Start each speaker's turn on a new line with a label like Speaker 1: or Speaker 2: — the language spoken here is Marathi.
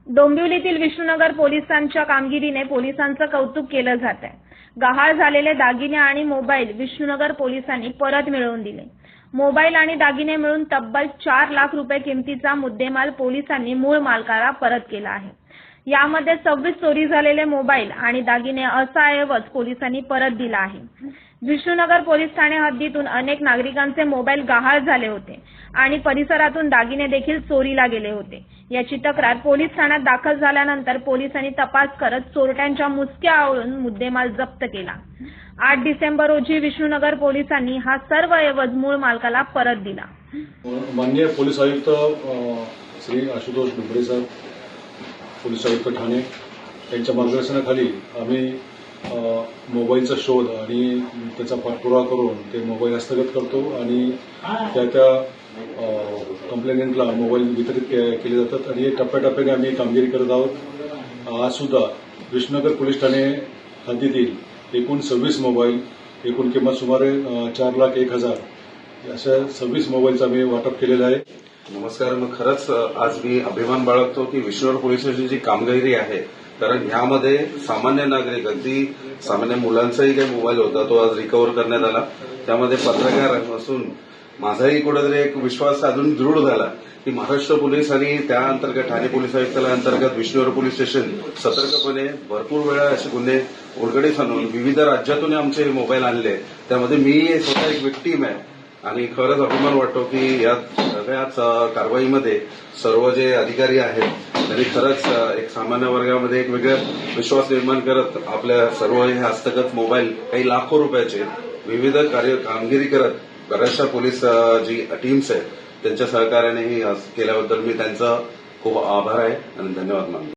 Speaker 1: डोंबिवलीतील विष्णुनगर पोलिसांच्या कामगिरीने पोलिसांचं कौतुक केलं जात आहे। गहाळ झालेले दागिने आणि मोबाईल विष्णुनगर पोलिसांनी परत मिळवून दिले। मोबाईल आणि दागिने मिळून तब्बल 4 लाख रुपये किमतीचा मुद्देमाल पोलिसांनी मूळ मालकाला परत केला आहे। यामध्ये 26 चोरी झालेले मोबाईल आणि दागिने असा ऐवज पोलिसांनी परत दिला आहे। विष्णुनगर पोलीस ठाणे हद्दीतून अनेक नागरिकांचे मोबाईल गहाळ झाले होते आणि परिसरातून दागिने देखील चोरीला गेले होते। याची तक्रार पोलीस ठाण्यात दाखल झाल्यानंतर पोलिसांनी तपास करत चोरट्यांच्या मुसक्या आवळून मुद्देमाल जप्त केला। 8 डिसेंबर रोजी विष्णुनगर पोलिसांनी हा सर्व ऐवज मूळ मालकाला परत दिला।
Speaker 2: माननीय पोलीस आयुक्त श्री आशुतोष डुबरे सर, पोलीस आयुक्त ठाणे यांच्या मार्गदर्शनाखाली आम्ही मोबाईलचा शोध आणि त्याचा पाठपुरावा करून ते मोबाईल हस्तगत करतो आणि त्या कंप्लेंटला मोबाईल वितरित केले जातात आणि टप्प्याटप्प्याने आम्ही कामगिरी करत आहोत। आज सुद्धा विष्णुनगर पोलीस ठाणे हद्दीतील एकूण 26 मोबाईल, एकूण किंमत सुमारे 4,01,000 अशा 26 मोबाईलचं आम्ही वाटप केलेलं आहे।
Speaker 3: नमस्कार। मग खरंच आज मी अभिमान बाळगतो की विष्णुनगर पोलिसांची जी कामगिरी आहे, कारण ह्यामध्ये सामान्य नागरिक, अगदी सामान्य मुलांचाही काही मोबाईल होता तो आज रिकव्हर करण्यात आला। त्यामध्ये पत्रकार असून माझाही कुठेतरी एक विश्वास अजून दृढ झाला की महाराष्ट्र पोलीस आणि त्या अंतर्गत ठाणे पोलीस आयुक्तालय अंतर्गत विष्णुनगर पोलीस स्टेशन सतर्कपणे भरपूर वेळा असे गुन्हे उलगडीस आणून विविध राज्यातून आमचे मोबाईल आणले। त्यामध्ये मी स्वतः एक विक्टीम आहे आणि खरंच अभिमान वाटतो की या सगळ्याच कारवाईमध्ये सर्व जे अधिकारी आहेत त्यांनी खरंच एक सामान्य वर्गामध्ये एक वेगळा विश्वास निर्माण करत आपल्या सर्व हे हस्तगत मोबाईल काही लाखो रुपयाचे विविध कामगिरी करत बऱ्याचशा पोलीस जी टीम्स आहेत त्यांच्या सहकार्याने केल्याबद्दल मी त्यांचा खूप आभार आहे आणि धन्यवाद मानतो।